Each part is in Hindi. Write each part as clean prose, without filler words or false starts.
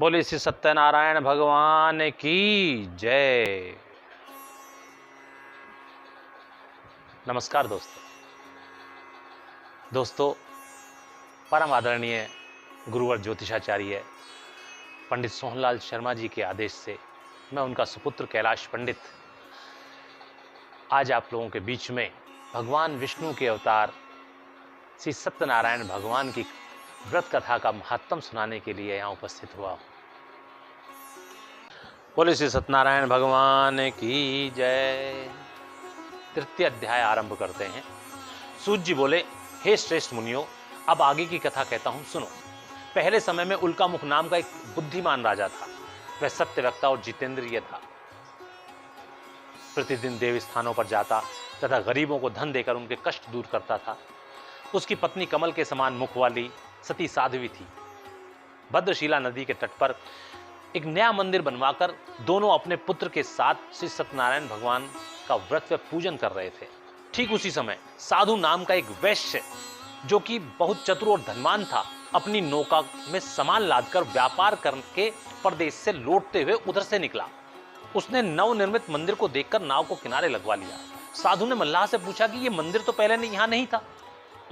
बोले श्री सत्यनारायण भगवान की जय। नमस्कार दोस्तों, परम आदरणीय गुरुवर ज्योतिषाचार्य पंडित सोहनलाल शर्मा जी के आदेश से मैं उनका सुपुत्र कैलाश पंडित आज आप लोगों के बीच में भगवान विष्णु के अवतार श्री सत्यनारायण भगवान की व्रत कथा का महत्व सुनाने के लिए यहाँ उपस्थित हुआ हूँ। बोले श्री सत्यनारायण भगवान की जय। तृतीय अध्याय आरंभ करते हैं। सूत जी बोले, हे श्रेष्ठ मुनियों, अब आगे की कथा कहता हूं, सुनो। पहले समय में उल्कामुख नाम का एक बुद्धिमान राजा था। वह सत्यवक्ता और जितेंद्रिय था। प्रतिदिन देव स्थानों पर जाता तथा गरीबों को धन देकर उनके कष्ट दूर करता था। उसकी पत्नी कमल के समान मुख वाली सती साध्वी थी। भद्रशिला नदी के तट पर एक नया मंदिर बनवाकर दोनों अपने पुत्र के साथ श्री सत्यनारायण भगवान का व्रत व पूजन कर रहे थे। ठीक उसी समय साधु नाम का एक वैश्य, जो कि बहुत चतुर और धनवान था, अपनी नौका में सामान लादकर व्यापार करके परदेश से लौटते हुए उधर से निकला। उसने नवनिर्मित मंदिर को देखकर नाव को किनारे लगवा लिया। साधु ने मल्लाह से पूछा कि यह मंदिर तो पहले यहाँ नहीं था।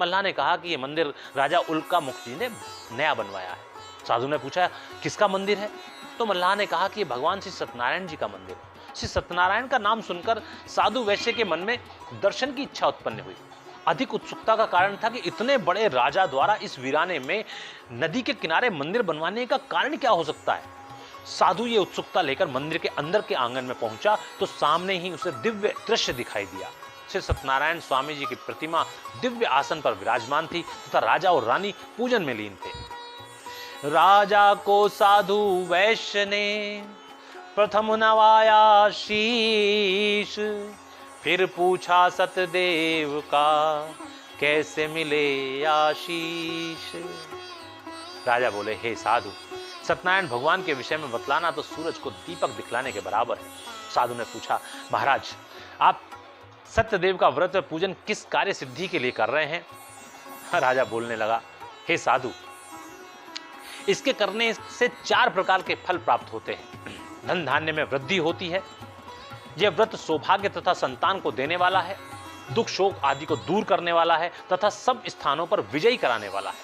मल्लाह ने कहा कि यह मंदिर राजा उल्कामुख जी ने नया बनवाया है। साधु ने पूछा, किसका मंदिर है? तो मल्लाह ने कहा कि भगवान श्री सत्यनारायण जी का मंदिर है। श्री सत्यनारायण का नाम सुनकर साधु वैश्य के मन में दर्शन की इच्छा उत्पन्न हुई। अधिक उत्सुकता का कारण था कि इतने बड़े राजा द्वारा इस वीराने में नदी के किनारे मंदिर बनवाने का कारण क्या हो सकता है। साधु ये उत्सुकता लेकर मंदिर के अंदर के आंगन में पहुंचा तो सामने ही उसे दिव्य दृश्य दिखाई दिया। श्री सत्यनारायण स्वामी जी की प्रतिमा दिव्य आसन पर विराजमान थी तथा राजा और रानी पूजन में लीन थे। राजा को साधु वैश्य ने प्रथम नवाया शीश, फिर पूछा सतदेव का कैसे मिले आशीष। राजा बोले, हे साधु, सत्यनारायण भगवान के विषय में बतलाना तो सूरज को दीपक दिखलाने के बराबर है। साधु ने पूछा, महाराज, आप सत्यदेव का व्रत व पूजन किस कार्य सिद्धि के लिए कर रहे हैं? राजा बोलने लगा, हे साधु, इसके करने से 4 प्रकार के फल प्राप्त होते हैं। धन धान्य में वृद्धि होती है। यह व्रत सौभाग्य तथा संतान को देने वाला है, दुख शोक आदि को दूर करने वाला है तथा सब स्थानों पर विजयी कराने वाला है।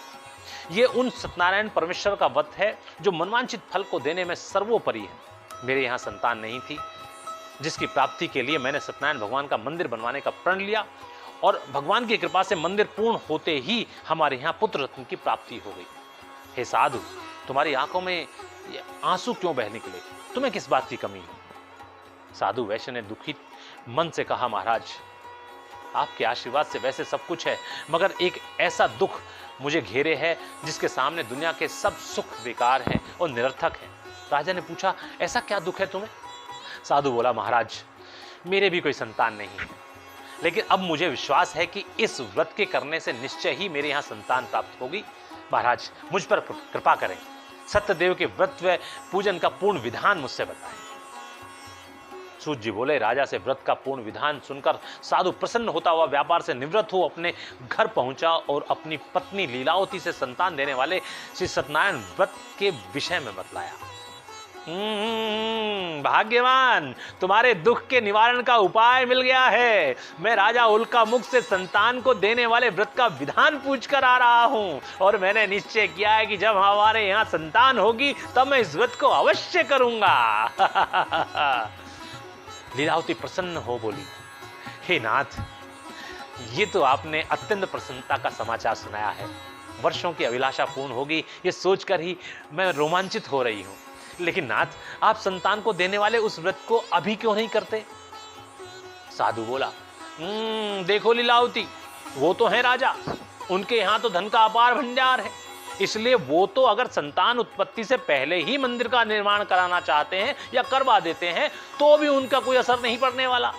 यह उन सत्यनारायण परमेश्वर का व्रत है जो मनवांछित फल को देने में सर्वोपरि है। मेरे यहाँ संतान नहीं थी, जिसकी प्राप्ति के लिए मैंने सत्यनारायण भगवान का मंदिर बनवाने का प्रण लिया और भगवान की कृपा से मंदिर पूर्ण होते ही हमारे यहाँ पुत्र रत्न की प्राप्ति हो गई। हे साधु, तुम्हारी आंखों में आंसू क्यों बह निकले? तुम्हें किस बात की कमी है? साधु वैश्य ने दुखित मन से कहा, महाराज, आपके आशीर्वाद से वैसे सब कुछ है, मगर एक ऐसा दुख मुझे घेरे है जिसके सामने दुनिया के सब सुख बेकार हैं और निरर्थक हैं। राजा ने पूछा, ऐसा क्या दुख है तुम्हें? साधु बोला, महाराज, मेरे भी कोई संतान नहीं है, लेकिन अब मुझे विश्वास है कि इस व्रत के करने से निश्चय ही मेरे यहाँ संतान प्राप्त होगी। महाराज, मुझ पर कृपा करें। सत्यदेव के व्रत व पूजन का पूर्ण विधान मुझसे बताएं। सूत जी बोले, राजा से व्रत का पूर्ण विधान सुनकर साधु प्रसन्न होता हुआ व्यापार से निवृत्त हो अपने घर पहुंचा और अपनी पत्नी लीलावती से संतान देने वाले श्री सत्यनारायण व्रत के विषय में बतलाया। भाग्यवान, तुम्हारे दुख के निवारण का उपाय मिल गया है। मैं राजा उल्कामुख से संतान को देने वाले व्रत का विधान पूछ कर आ रहा हूं और मैंने निश्चय किया है कि जब हमारे यहाँ संतान होगी तब मैं इस व्रत को अवश्य करूंगा। लीलावती प्रसन्न हो बोली, हे नाथ, ये तो आपने अत्यंत प्रसन्नता का समाचार सुनाया है। वर्षों की अभिलाषा पूर्ण होगी, ये सोचकर ही मैं रोमांचित हो रही हूं। लेकिन नाथ, आप संतान को देने वाले उस व्रत को अभी क्यों नहीं करते? साधु बोला, देखो लीलावती, वो तो है राजा, उनके यहाँ तो धन का अपार भंडार है, इसलिए वो तो अगर संतान उत्पत्ति से पहले ही मंदिर का निर्माण कराना चाहते हैं या करवा देते हैं तो भी उनका कोई असर नहीं पड़ने वाला।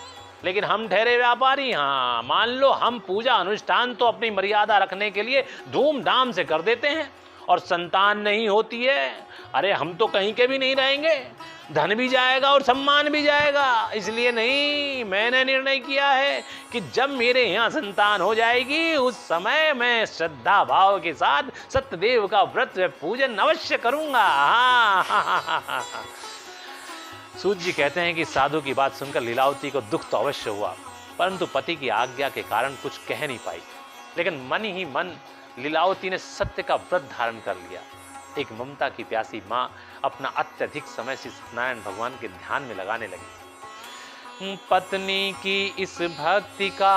लेकिन हम ठहरे व्यापारी, हाँ, मान लो हम पूजा अनुष्ठान तो अपनी मर्यादा रखने के लिए धूमधाम से कर देते हैं और संतान नहीं होती है, अरे हम तो कहीं के भी नहीं रहेंगे। धन भी जाएगा और सम्मान भी जाएगा। इसलिए नहीं, मैंने निर्णय किया है कि जब मेरे यहाँ संतान हो जाएगी उस समय मैं श्रद्धा भाव के साथ सत्यदेव का व्रत व पूजन अवश्य करूंगा। सूत जी कहते हैं कि साधु की बात सुनकर लीलावती को दुख तो अवश्य हुआ, परंतु पति की आज्ञा के कारण कुछ कह नहीं पाई। लेकिन मन ही मन लीलावती ने सत्य का व्रत धारण कर लिया। एक ममता की प्यासी माँ अपना अत्यधिक समय श्री सत्यनारायण भगवान के ध्यान में लगाने लगी। पत्नी की इस भक्ति का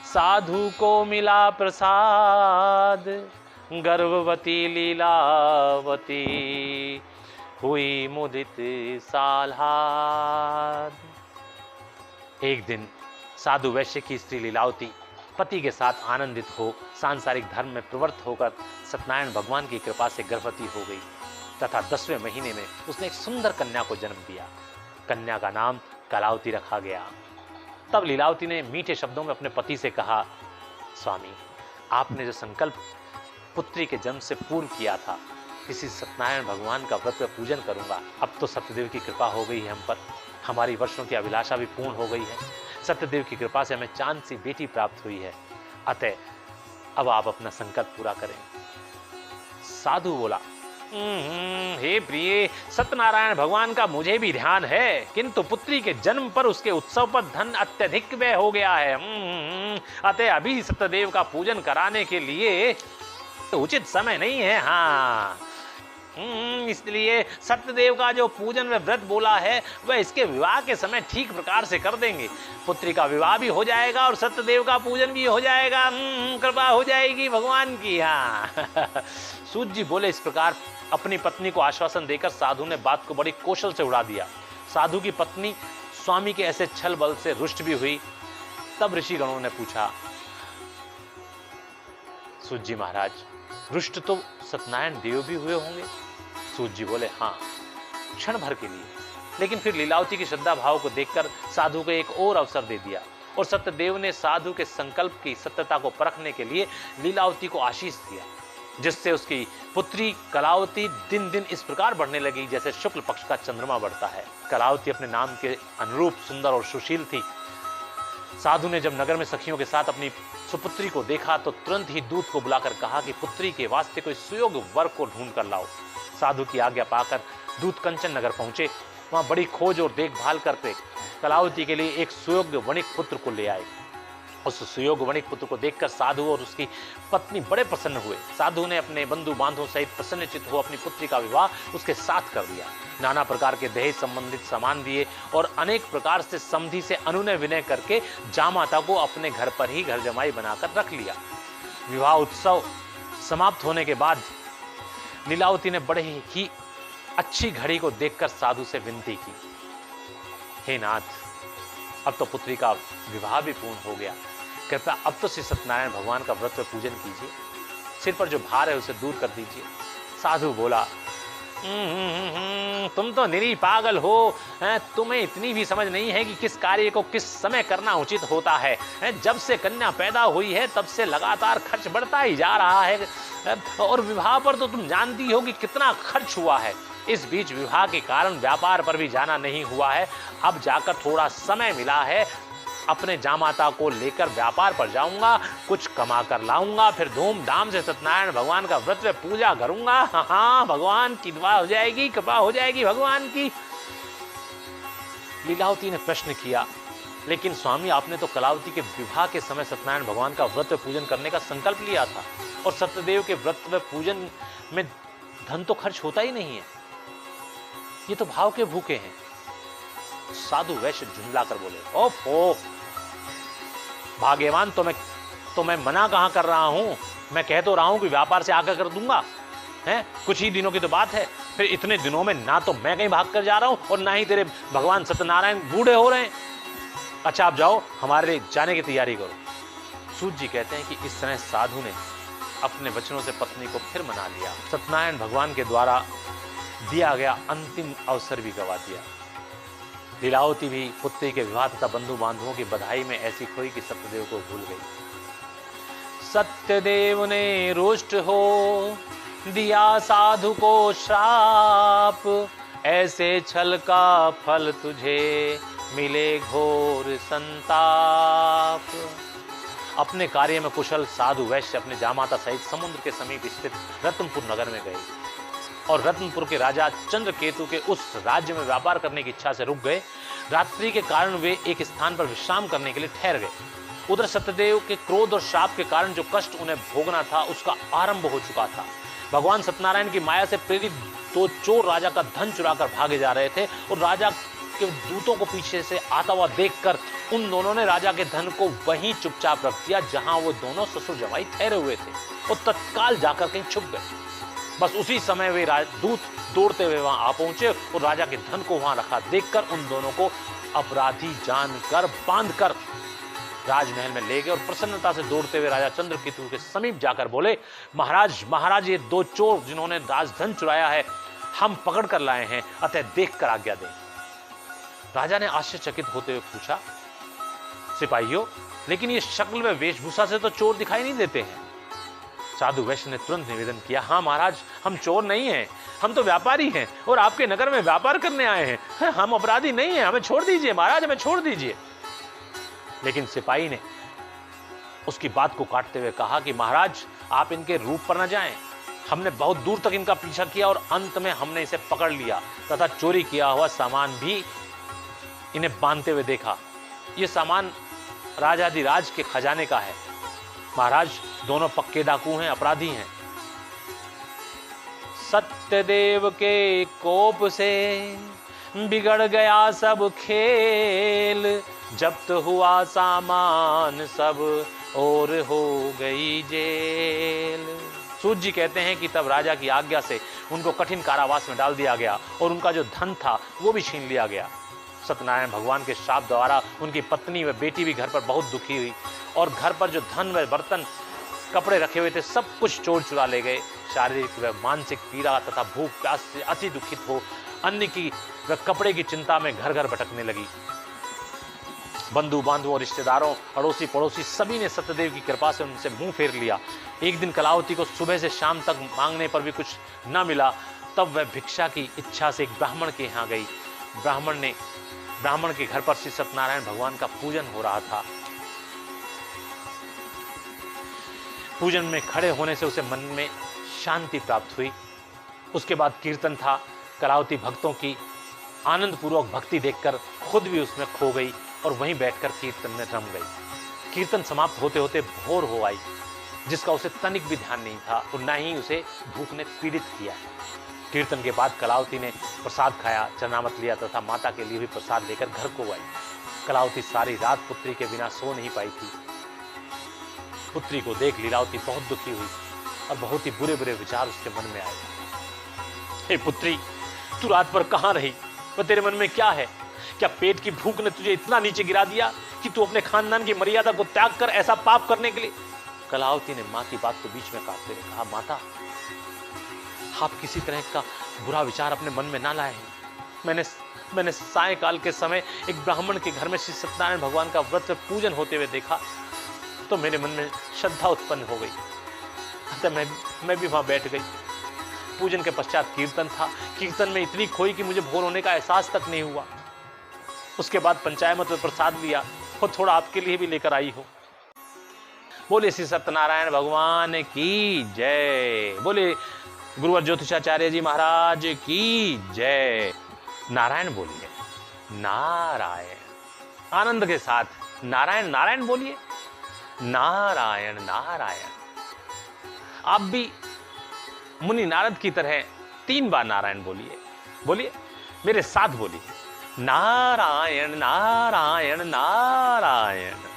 साधु को मिला प्रसाद, गर्भवती लीलावती हुई मुदित साल्हाद। एक दिन साधु वैश्य की स्त्री लीलावती पति के साथ आनंदित हो सांसारिक धर्म में प्रवृत्त होकर सत्यनारायण भगवान की कृपा से गर्भवती हो गई तथा 10वें महीने में उसने एक सुंदर कन्या को जन्म दिया। कन्या का नाम कलावती रखा गया। तब लीलावती ने मीठे शब्दों में अपने पति से कहा, स्वामी, आपने जो संकल्प पुत्री के जन्म से पूर्व किया था, किसी सत्यनारायण भगवान का व्रत पूजन करूंगा, अब तो सत्यदेव की कृपा हो गई है हम पर, हमारी वर्षों की अभिलाषा भी पूर्ण हो गई है। सत्यदेव की कृपा से हमें चांद सी बेटी प्राप्त हुई है, अतः अब आप अपना संकल्प पूरा करें। साधु बोला, हे प्रिय, सत्यनारायण भगवान का मुझे भी ध्यान है, किंतु पुत्री के जन्म पर उसके उत्सव पर धन अत्यधिक व्यय हो गया है। अतः अभी सत्यदेव का पूजन कराने के लिए उचित समय नहीं है। हाँ, इसलिए सत्यदेव का जो पूजन व व्रत बोला है वह इसके विवाह के समय ठीक प्रकार से कर देंगे। पुत्री का विवाह भी हो जाएगा और सत्यदेव का पूजन भी हो जाएगा। कृपा हो जाएगी भगवान की। हाँ। सूत जी बोले। इस प्रकार अपनी पत्नी को आश्वासन देकर साधु ने बात को बड़ी कौशल से उड़ा दिया। साधु की पत्नी स्वामी के ऐसे छल बल से रुष्ट भी हुई। तब ऋषिगणों ने पूछा, सूत जी महाराज, रुष्ट तो सत्यनारायण देव भी हुए होंगे? सूत जी बोले, हाँ, क्षण भर के लिए। लेकिन फिर लीलावती की श्रद्धा भाव को देखकर साधु को एक और अवसर दे दिया और सत्यदेव ने साधु के संकल्प की सत्यता को परखने के लिए लीलावती को आशीष दिया, जिससे उसकी पुत्री कलावती दिन दिन इस प्रकार बढ़ने लगी जैसे शुक्ल पक्ष का चंद्रमा बढ़ता है। कलावती अपने नाम के अनुरूप सुंदर और सुशील थी। साधु ने जब नगर में सखियों के साथ अपनी सुपुत्री को देखा तो तुरंत ही दूत को बुलाकर कहा कि पुत्री के वास्ते कोई सुयोग्य वर को ढूंढ कर लाओ। साधु की आज्ञा पाकर दूत कंचन नगर पहुंचे। वहां बड़ी खोज और देखभाल करके कलावती के लिए एक सुयोग्य वणिक पुत्र को ले आए। उस सुयोग्य वणिक पुत्र को देखकर साधु और उसकी पत्नी बड़े प्रसन्न हुए। साधु ने अपने बंधु बांधों सहित प्रसन्नचित्त हो अपनी पुत्री का विवाह उसके साथ कर दिया। नाना प्रकार के दहेज संबंधित सामान दिए और अनेक प्रकार से समधि से अनुनय विनय करके जामाता को अपने घर पर ही घर जमाई बनाकर रख लिया। विवाह उत्सव समाप्त होने के बाद लीलावती ने बड़े ही अच्छी घड़ी को देखकर साधु से विनती की, हे नाथ, अब तो पुत्री का विवाह भी पूर्ण हो गया, कृपया अब तो श्री सत्यनारायण भगवान का व्रत पूजन कीजिए, सिर पर जो भार है उसे दूर कर दीजिए। साधु बोला, तुम तो निरी पागल हो, तुम्हें इतनी भी समझ नहीं है कि किस कार्य को किस समय करना उचित होता है। जब से कन्या पैदा हुई है तब से लगातार खर्च बढ़ता ही जा रहा है और विवाह पर तो तुम जानती हो कि कितना खर्च हुआ है। इस बीच विवाह के कारण व्यापार पर भी जाना नहीं हुआ है। अब जाकर थोड़ा समय मिला है, अपने जामाता को लेकर व्यापार पर जाऊंगा, कुछ कमा कर लाऊंगा, फिर धूमधाम से सत्यनारायण भगवान का व्रत व पूजा करूंगा। हाँ, भगवान की दुआ हो जाएगी, कृपा हो जाएगी भगवान की। लीलावती ने प्रश्न किया, लेकिन स्वामी, आपने तो कलावती के विवाह के समय सत्यनारायण भगवान का व्रत व पूजन करने का संकल्प लिया था और सत्यदेव के व्रत व पूजन में धन तो खर्च होता ही नहीं है, ये तो भाव के भूखे हैं। साधु वैश्य झुंझलाकर बोले, ओफो भाग्यवान, तो मैं मना कहां कर रहा हूं, मैं कह तो रहा हूं कि व्यापार से आकर कर दूंगा, हैं? कुछ ही दिनों की तो बात है, फिर इतने दिनों में ना तो मैं कहीं भाग कर जा रहा हूं और ना ही तेरे भगवान सत्यनारायण बूढ़े हो रहे हैं। अच्छा, आप जाओ, हमारे लिए जाने की तैयारी करो। सूत जी कहते हैं कि इस तरह साधु ने अपने वचनों से पत्नी को फिर मना लिया। सत्यनारायण भगवान के द्वारा दिया गया अंतिम अवसर भी गवा दिया। लीलावती भी पुत्री के विवाह तथा बंधु बांधवों की बधाई में ऐसी खोई कि सत्यदेव को भूल गई। सत्यदेव ने रुष्ट हो दिया साधु को श्राप, ऐसे छल का फल तुझे मिले घोर संताप। अपने कार्य में कुशल साधु वैश्य अपने जामाता सहित समुद्र के समीप स्थित रत्नपुर नगर में गए और रत्नपुर के राजा चंद्रकेतु के उस राज्य में व्यापार करने की इच्छा से रुक गए। रात्रि के कारण वे एक स्थान पर विश्राम करने के लिए ठहर गए। उधर सत्यदेव के क्रोध और शाप के कारण जो कष्ट उन्हें भोगना था उसका आरंभ हो चुका था। भगवान सत्यनारायण की माया से प्रेरित दो चोर राजा का धन चुराकर भागे जा रहे थे और राजा के दूतों को पीछे से आता हुआ देखकर उन दोनों ने राजा के धन को वहीं चुपचाप रख दिया जहां वो दोनों ससुर जमाई ठहरे हुए थे और तत्काल जाकर कहीं छुप गए। बस उसी समय वे दूत दौड़ते हुए वहां आ पहुंचे और राजा के धन को वहां रखा देखकर उन दोनों को अपराधी जानकर बांधकर राजमहल में ले गए और प्रसन्नता से दौड़ते हुए राजा चंद्रकेतु के समीप जाकर बोले, महाराज महाराज, ये दो चोर जिन्होंने राजधन चुराया है हम पकड़ कर लाए हैं, अतः देख कर आज्ञा दें। राजा ने आश्चर्यचकित होते हुए पूछा, सिपाहियों, लेकिन ये शक्ल में वेशभूषा से तो चोर दिखाई नहीं देते हैं। साधु वैश्य ने तुरंत निवेदन किया, हाँ महाराज, हम चोर नहीं हैं, हम तो व्यापारी हैं और आपके नगर में व्यापार करने आए हैं। हम अपराधी नहीं हैं, हमें छोड़ दीजिए महाराज, हमें छोड़ दीजिए। लेकिन सिपाही ने उसकी बात को काटते हुए कहा कि महाराज, आप इनके रूप पर न जाएं। हमने बहुत दूर तक इनका पीछा किया और अंत में हमने इसे पकड़ लिया तथा चोरी किया हुआ सामान भी इन्हें बांधते हुए देखा। यह सामान राजाधिराज के खजाने का है। महाराज, दोनों पक्के डाकू हैं, अपराधी हैं। सत्यदेव के कोप से बिगड़ गया सब खेल, जब्त हुआ सामान सब और हो गई जेल। सूत जी कहते हैं कि तब राजा की आज्ञा से उनको कठिन कारावास में डाल दिया गया और उनका जो धन था वो भी छीन लिया गया। सत्यनारायण भगवान के शाप द्वारा उनकी पत्नी व बेटी भी घर पर बहुत दुखी हुई और घर पर जो धन व बर्तन कपड़े रखे हुए थे सब कुछ चोर चुरा ले गए। शारीरिक व मानसिक पीड़ा तथा भूख प्यास से अति दुखित हो अन्न की व कपड़े की चिंता में घर घर भटकने लगी। बंधु बांधवों, रिश्तेदारों, अड़ोसी पड़ोसी सभी ने सत्यदेव की कृपा से उनसे मुंह फेर लिया। एक दिन कलावती को सुबह से शाम तक मांगने पर भी कुछ न मिला। तब वह भिक्षा की इच्छा से एक ब्राह्मण के यहाँ गई। ब्राह्मण के घर पर श्री सत्यनारायण भगवान का पूजन हो रहा था। पूजन में खड़े होने से उसे मन में शांति प्राप्त हुई। उसके बाद कीर्तन था। कलावती भक्तों की आनंद पूर्वक भक्ति देखकर खुद भी उसमें खो गई और वहीं बैठकर कीर्तन में रम गई। कीर्तन समाप्त होते होते भोर हो आई, जिसका उसे तनिक भी ध्यान नहीं था और न ही उसे भूख ने पीड़ित किया। कीर्तन के बाद कलावती ने प्रसाद खाया, चरणामत लिया तथा माता के लिए भी प्रसाद लेकर घर को आई। कलावती सारी रात पुत्री के बिना सो नहीं पाई थी। पुत्री को देख लीलावती बहुत दुखी हुई और बहुत ही बुरे बुरे विचार उसके मन में आए। हे पुत्री, तू रात भर कहाँ रही? वह तेरे मन में क्या है? क्या पेट की भूख ने तुझे इतना नीचे गिरा दिया कि तू अपने खानदान की मर्यादा को त्याग कर ऐसा पाप करने के लिए? कलावती ने मां की बात को बीच में काटते हुए कहा, माता, आप किसी तरह का बुरा विचार अपने मन में ना लाए हैं। मैंने सायंकाल के समय एक ब्राह्मण के घर में श्री सत्यनारायण भगवान का व्रत पूजन होते हुए देखा तो मेरे मन में श्रद्धा उत्पन्न हो गई। अतः मैं भी वहां बैठ गई। पूजन के पश्चात कीर्तन था। कीर्तन में इतनी खोई कि मुझे भोर होने का एहसास तक नहीं हुआ। उसके बाद पंचामृत में प्रसाद लिया और थोड़ा आपके लिए भी लेकर आई हूं। बोले श्री सत्यनारायण भगवान की जय। बोले गुरुवर ज्योतिषाचार्य जी महाराज की जय। नारायण बोलिए, नारायण। आनंद के साथ नारायण नारायण बोलिए, नारायण नारायण। आप भी मुनि नारद की तरह 3 बार नारायण बोलिए। बोलिए, मेरे साथ बोलिए, नारायण नारायण नारायण।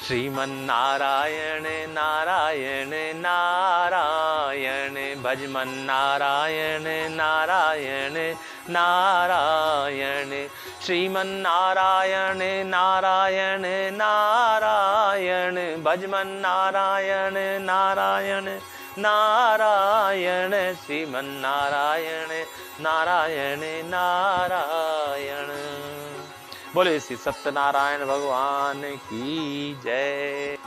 श्रीमन नारायण नारायण नारायण। भजमन नारायण नारायण नारायण। श्रीमन नारायण नारायण नारायण। भजमन नारायण नारायण नारायण। श्रीमन नारायण नारायण नारायण। बोले श्री सत्यनारायण भगवान की जय।